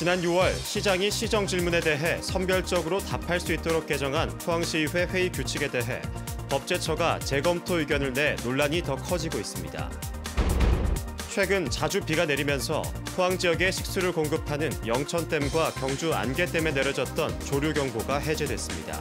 지난 6월 시장이 시정 질문에 대해 선별적으로 답할 수 있도록 개정한 포항시의회 회의 규칙에 대해 법제처가 재검토 의견을 내 논란이 더 커지고 있습니다. 최근 자주 비가 내리면서 포항 지역에 식수를 공급하는 영천댐과 경주 안개댐에 내려졌던 조류경보가 해제됐습니다.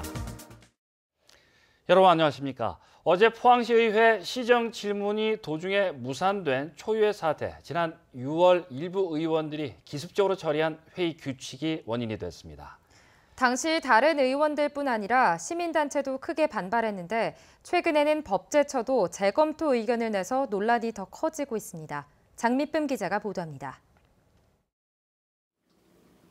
여러분 안녕하십니까? 어제 포항시의회 시정 질문이 도중에 무산된 초유의 사태, 지난 6월 일부 의원들이 기습적으로 처리한 회의 규칙이 원인이 됐습니다. 당시 다른 의원들뿐 아니라 시민단체도 크게 반발했는데 최근에는 법제처도 재검토 의견을 내서 논란이 더 커지고 있습니다. 장미쁨 기자가 보도합니다.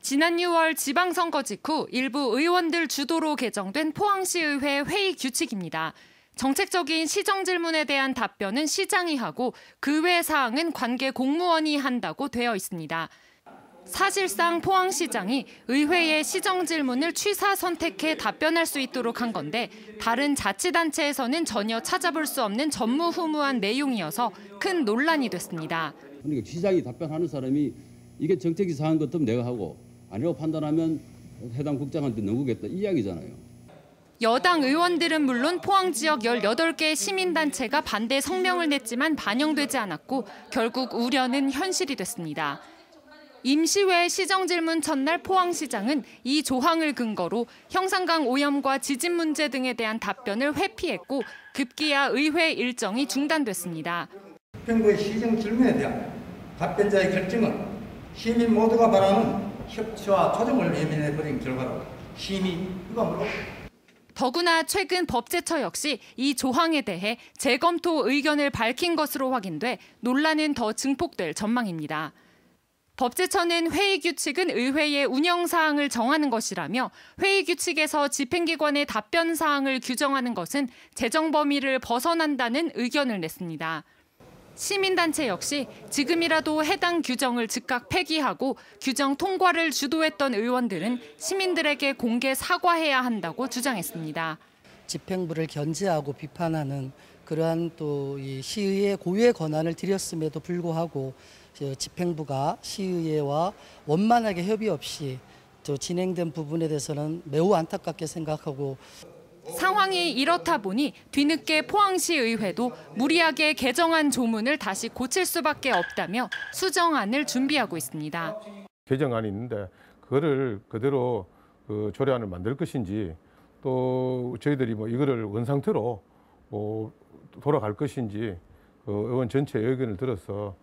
지난 6월 지방선거 직후 일부 의원들 주도로 개정된 포항시의회 회의 규칙입니다. 정책적인 시정 질문에 대한 답변은 시장이 하고 그 외 사항은 관계 공무원이 한다고 되어 있습니다. 사실상 포항시장이 의회의 시정 질문을 취사 선택해 답변할 수 있도록 한 건데 다른 자치단체에서는 전혀 찾아볼 수 없는 전무후무한 내용이어서 큰 논란이 됐습니다. 그러니까 시장이 답변하는 사람이 이게 정책이 사항 같으면 내가 하고 아니라고 판단하면 해당 국장한테 넘기겠다 이 이야기잖아요. 여당 의원들은 물론 포항 지역 18개 시민단체가 반대 성명을 냈지만 반영되지 않았고 결국 우려는 현실이 됐습니다. 임시회 시정질문 첫날 포항시장은 이 조항을 근거로 형산강 오염과 지진 문제 등에 대한 답변을 회피했고 급기야 의회 일정이 중단됐습니다. 정부의 시정질문에 대한 답변자의 결정은 시민 모두가 바라는 협치와 조정을 외면해버린 결과로 심히 유감으로. 더구나 최근 법제처 역시 이 조항에 대해 재검토 의견을 밝힌 것으로 확인돼 논란은 더 증폭될 전망입니다. 법제처는 회의 규칙은 의회의 운영 사항을 정하는 것이라며 회의 규칙에서 집행기관의 답변 사항을 규정하는 것은 재정 범위를 벗어난다는 의견을 냈습니다. 시민단체 역시 지금이라도 해당 규정을 즉각 폐기하고 규정 통과를 주도했던 의원들은 시민들에게 공개 사과해야 한다고 주장했습니다. 집행부를 견제하고 비판하는 그러한 또 이 시의회 고유의 권한을 드렸음에도 불구하고 집행부가 시의회와 원만하게 협의 없이 진행된 부분에 대해서는 매우 안타깝게 생각하고 상황이 이렇다 보니 뒤늦게 포항시의회도 무리하게 개정한 조문을 다시 고칠 수밖에 없다며 수정안을 준비하고 있습니다. 개정안이 있는데 그거를 그대로 조례안을 만들 것인지 또 저희들이 이거를 원상태로 돌아갈 것인지 의원 전체의 의견을 들어서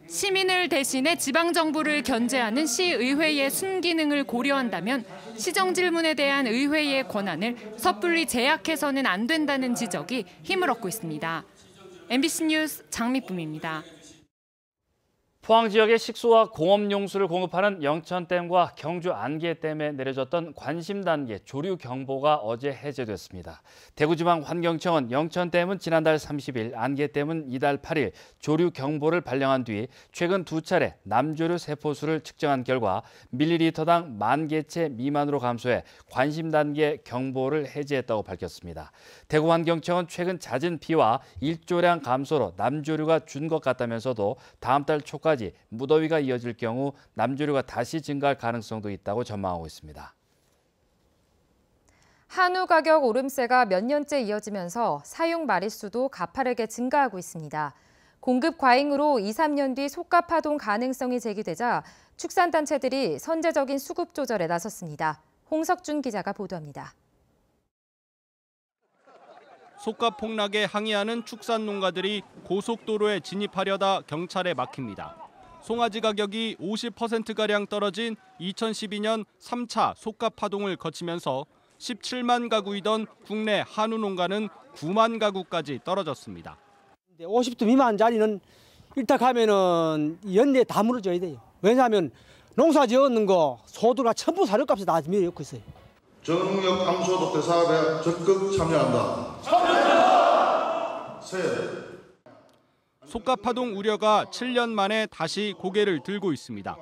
시민을 대신해 지방정부를 견제하는 시의회의 순기능을 고려한다면 시정질문에 대한 의회의 권한을 섣불리 제약해서는 안 된다는 지적이 힘을 얻고 있습니다. MBC 뉴스 장미쁨입니다. 포항 지역의 식수와 공업용수를 공급하는 영천댐과 경주 안개댐에 내려졌던 관심단계 조류경보가 어제 해제됐습니다. 대구지방환경청은 영천댐은 지난달 30일, 안개댐은 이달 8일 조류경보를 발령한 뒤 최근 2차례 남조류 세포수를 측정한 결과 밀리리터당 10,000개체 미만으로 감소해 관심단계 경보를 해제했다고 밝혔습니다. 대구환경청은 최근 잦은 비와 일조량 감소로 남조류가 준 것 같다면서도 다음 달 초까지 무더위가 이어질 경우 남조류가 다시 증가할 가능성도 있다고 전망하고 있습니다. 한우 가격 오름세가 몇 년째 이어지면서 사육 마리수도 가파르게 증가하고 있습니다. 공급 과잉으로 2, 3년 뒤 속가 파동 가능성이 제기되자 축산단체들이 선제적인 수급 조절에 나섰습니다. 홍석준 기자가 보도합니다. 속가 폭락에 항의하는 축산 농가들이 고속도로에 진입하려다 경찰에 막힙니다. 송아지 가격이 50%가량 떨어진 2012년 3차 속가 파동을 거치면서 17만 가구이던 국내 한우 농가는 9만 가구까지 떨어졌습니다. 50도 미만 자리는 일단 가면은 연내 다 무너져야 돼요. 왜냐하면 농사 지었는 거 소득과 전부 사료값이 다 밀어넣고 있어요. 저농력 감소 독대 사업에 적극 참여한다. 속가 파동 우려가 7년 만에 다시 고개를 들고 있습니다.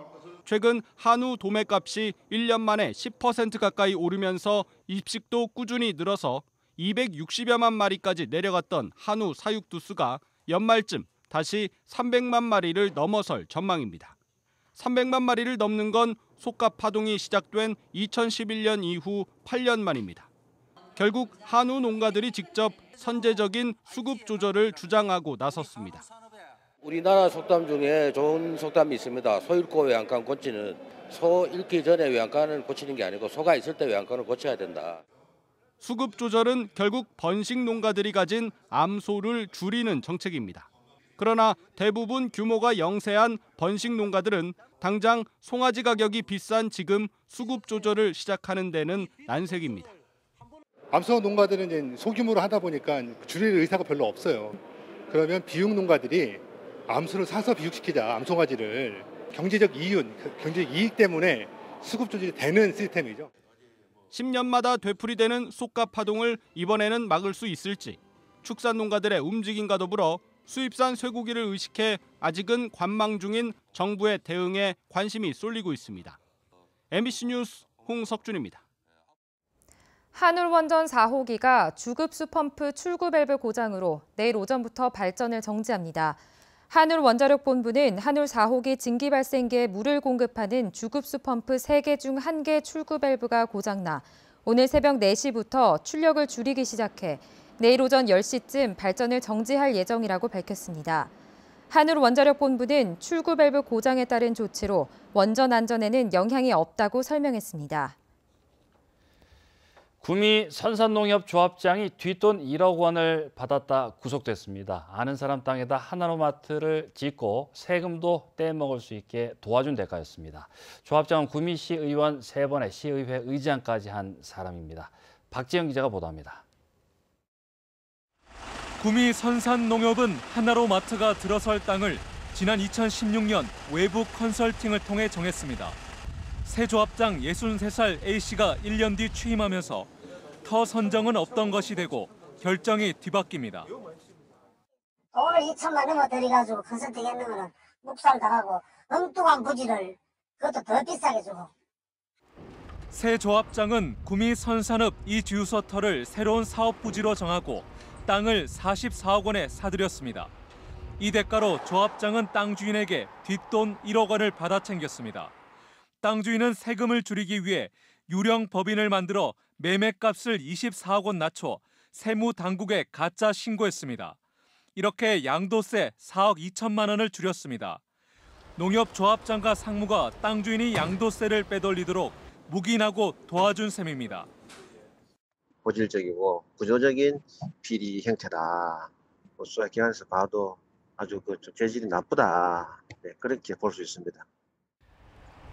최근 한우 도매값이 1년 만에 10% 가까이 오르면서 입식도 꾸준히 늘어서 260여만 마리까지 내려갔던 한우 사육두 수가 연말쯤 다시 300만 마리를 넘어설 전망입니다. 300만 마리를 넘는 건 속갑 파동이 시작된 2011년 이후 8년 만입니다. 결국 한우 농가들이 직접 선제적인 수급 조절을 주장하고 나섰습니다. 우리나라 속담 중에 좋은 속담이 있습니다. 소 잃고 외양간 고치는, 소 잃기 전에 외양간을 고치는 게 아니고 소가 있을 때 외양간을 고쳐야 된다. 수급 조절은 결국 번식 농가들이 가진 암소를 줄이는 정책입니다. 그러나 대부분 규모가 영세한 번식 농가들은 당장 송아지 가격이 비싼 지금 수급 조절을 시작하는 데는 난색입니다. 암소 농가들은 이제 소규모로 하다 보니까 줄일 의사가 별로 없어요. 그러면 비육 농가들이 암소를 사서 비육시키자, 암송아지를 경제적 이익 때문에 수급 조절이 되는 시스템이죠. 10년마다 되풀이되는 속값 파동을 이번에는 막을 수 있을지, 축산 농가들의 움직임과 더불어 수입산 쇠고기를 의식해 아직은 관망 중인 정부의 대응에 관심이 쏠리고 있습니다. MBC 뉴스 홍석준입니다. 한울원전 4호기가 주급수 펌프 출구 밸브 고장으로 내일 오전부터 발전을 정지합니다. 한울원자력본부는 한울 4호기 증기 발생기에 물을 공급하는 주급수 펌프 3개 중 1개 출구 밸브가 고장나 오늘 새벽 4시부터 출력을 줄이기 시작해 내일 오전 10시쯤 발전을 정지할 예정이라고 밝혔습니다. 한울원자력본부는 출구 밸브 고장에 따른 조치로 원전 안전에는 영향이 없다고 설명했습니다. 구미 선산농협조합장이 뒷돈 1억 원을 받았다 구속됐습니다. 아는 사람 땅에다 하나로마트를 짓고 세금도 떼먹을 수 있게 도와준 대가였습니다. 조합장은 구미시 의원 3번의 시의회 의장까지 한 사람입니다. 박지영 기자가 보도합니다. 구미 선산농협은 하나로마트가 들어설 땅을 지난 2016년 외부 컨설팅을 통해 정했습니다. 새 조합장 63살 A씨가 1년 뒤 취임하면서 터 선정은 없던 것이 되고 결정이 뒤바뀝니다. 돈을 2천만 넘어 들여가지고 컨설팅 했는 거는 묵살 당하고 엉뚱한 부지를 그것도 더 비싸게 주고. 새 조합장은 구미 선산읍 이 주유소 터를 새로운 사업 부지로 정하고 땅을 44억 원에 사들였습니다. 이 대가로 조합장은 땅 주인에게 뒷돈 1억 원을 받아 챙겼습니다. 땅 주인은 세금을 줄이기 위해 유령 법인을 만들어 매매값을 24억 원 낮춰 세무당국에 가짜 신고했습니다. 이렇게 양도세 4억 2천만 원을 줄였습니다. 농협조합장과 상무가 땅 주인이 양도세를 빼돌리도록 묵인하고 도와준 셈입니다. 고질적이고 구조적인 비리 형태다. 수사기관에서 봐도 아주 죄질이 나쁘다. 네, 그렇게 볼 수 있습니다.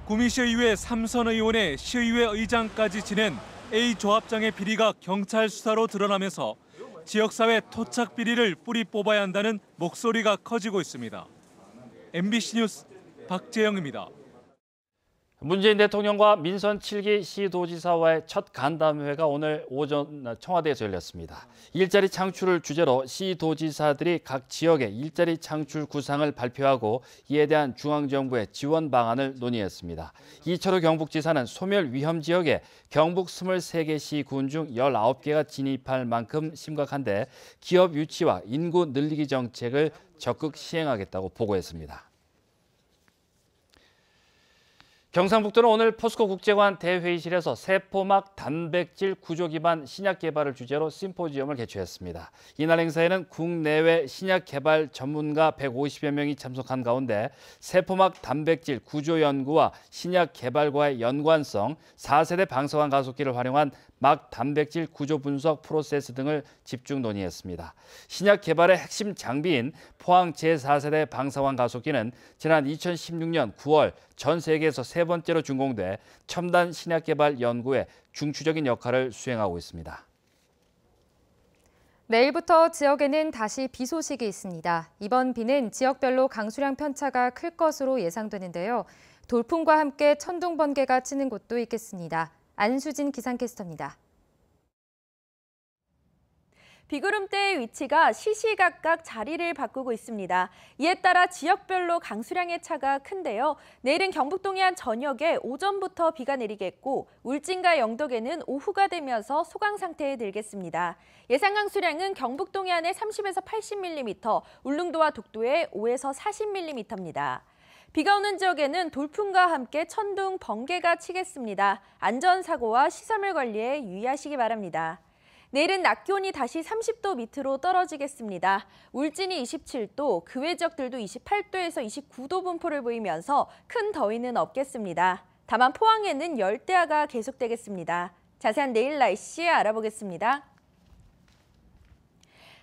구미시의회 3선 의원의 시의회 의장까지 지낸 A 조합장의 비리가 경찰 수사로 드러나면서 지역사회 토착 비리를 뿌리 뽑아야 한다는 목소리가 커지고 있습니다. MBC 뉴스 박재영입니다. 문재인 대통령과 민선 7기 시도지사와의 첫 간담회가 오늘 오전 청와대에서 열렸습니다. 일자리 창출을 주제로 시도지사들이 각 지역의 일자리 창출 구상을 발표하고 이에 대한 중앙정부의 지원 방안을 논의했습니다. 이철우 경북지사는 소멸 위험 지역에 경북 23개 시군 중 19개가 진입할 만큼 심각한데 기업 유치와 인구 늘리기 정책을 적극 시행하겠다고 보고했습니다. 경상북도는 오늘 포스코 국제관 대회의실에서 세포막 단백질 구조 기반 신약 개발을 주제로 심포지엄을 개최했습니다. 이날 행사에는 국내외 신약 개발 전문가 150여 명이 참석한 가운데 세포막 단백질 구조 연구와 신약 개발과의 연관성, 4세대 방사관 가속기를 활용한 막 단백질 구조 분석 프로세스 등을 집중 논의했습니다. 신약 개발의 핵심 장비인 포항 제4세대 방사관 가속기는 지난 2016년 9월 전 세계에서 3번째로 준공돼 첨단 신약 개발 연구에 중추적인 역할을 수행하고 있습니다. 내일부터 지역에는 다시 비 소식이 있습니다. 이번 비는 지역별로 강수량 편차가 클 것으로 예상되는데요. 돌풍과 함께 천둥 번개가 치는 곳도 있겠습니다. 안수진 기상캐스터입니다. 비구름대의 위치가 시시각각 자리를 바꾸고 있습니다. 이에 따라 지역별로 강수량의 차가 큰데요. 내일은 경북 동해안 전역에 오전부터 비가 내리겠고 울진과 영덕에는 오후가 되면서 소강 상태에 들겠습니다. 예상 강수량은 경북 동해안에 30에서 80mm, 울릉도와 독도에 5에서 40mm입니다. 비가 오는 지역에는 돌풍과 함께 천둥, 번개가 치겠습니다. 안전사고와 시설물 관리에 유의하시기 바랍니다. 내일은 낮 기온이 다시 30도 밑으로 떨어지겠습니다. 울진이 27도, 그 외 지역들도 28도에서 29도 분포를 보이면서 큰 더위는 없겠습니다. 다만 포항에는 열대야가 계속되겠습니다. 자세한 내일 날씨 알아보겠습니다.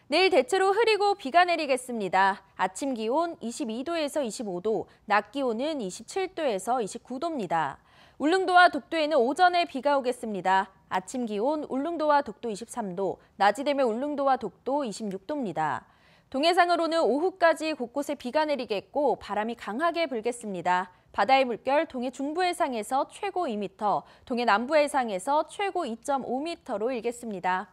내일 대체로 흐리고 비가 내리겠습니다. 아침 기온 22도에서 25도, 낮 기온은 27도에서 29도입니다. 울릉도와 독도에는 오전에 비가 오겠습니다. 아침 기온 울릉도와 독도 23도, 낮이 되면 울릉도와 독도 26도입니다. 동해상으로는 오후까지 곳곳에 비가 내리겠고 바람이 강하게 불겠습니다. 바다의 물결 동해 중부 해상에서 최고 2m, 동해 남부 해상에서 최고 2.5m로 일겠습니다.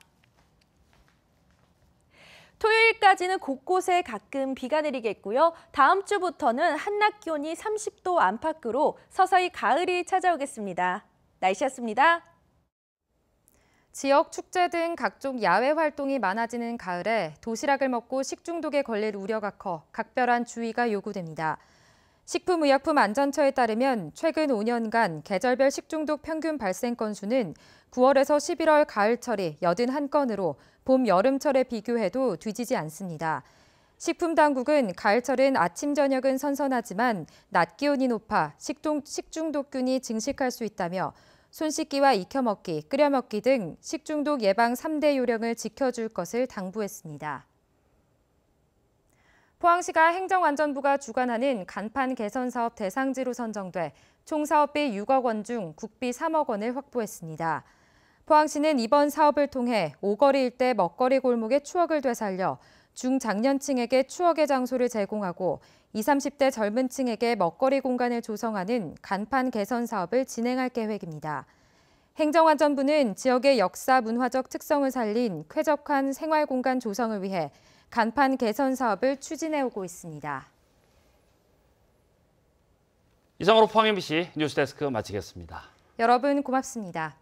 토요일까지는 곳곳에 가끔 비가 내리겠고요. 다음 주부터는 한낮 기온이 30도 안팎으로 서서히 가을이 찾아오겠습니다. 날씨였습니다. 지역 축제 등 각종 야외 활동이 많아지는 가을에 도시락을 먹고 식중독에 걸릴 우려가 커 각별한 주의가 요구됩니다. 식품의약품안전처에 따르면 최근 5년간 계절별 식중독 평균 발생 건수는 9월에서 11월 가을철이 81건으로 봄, 여름철에 비교해도 뒤지지 않습니다. 식품당국은 가을철은 아침, 저녁은 선선하지만 낮 기온이 높아 식중독균이 증식할 수 있다며 손 씻기와 익혀먹기, 끓여먹기 등 식중독 예방 3대 요령을 지켜줄 것을 당부했습니다. 포항시가 행정안전부가 주관하는 간판 개선 사업 대상지로 선정돼 총 사업비 6억 원 중 국비 3억 원을 확보했습니다. 포항시는 이번 사업을 통해 오거리 일대 먹거리 골목의 추억을 되살려 중장년층에게 추억의 장소를 제공하고 20, 30대 젊은 층에게 먹거리 공간을 조성하는 간판 개선 사업을 진행할 계획입니다. 행정안전부는 지역의 역사, 문화적 특성을 살린 쾌적한 생활공간 조성을 위해 간판 개선 사업을 추진해오고 있습니다. 이상으로 포항 MBC 뉴스데스크 마치겠습니다. 여러분 고맙습니다.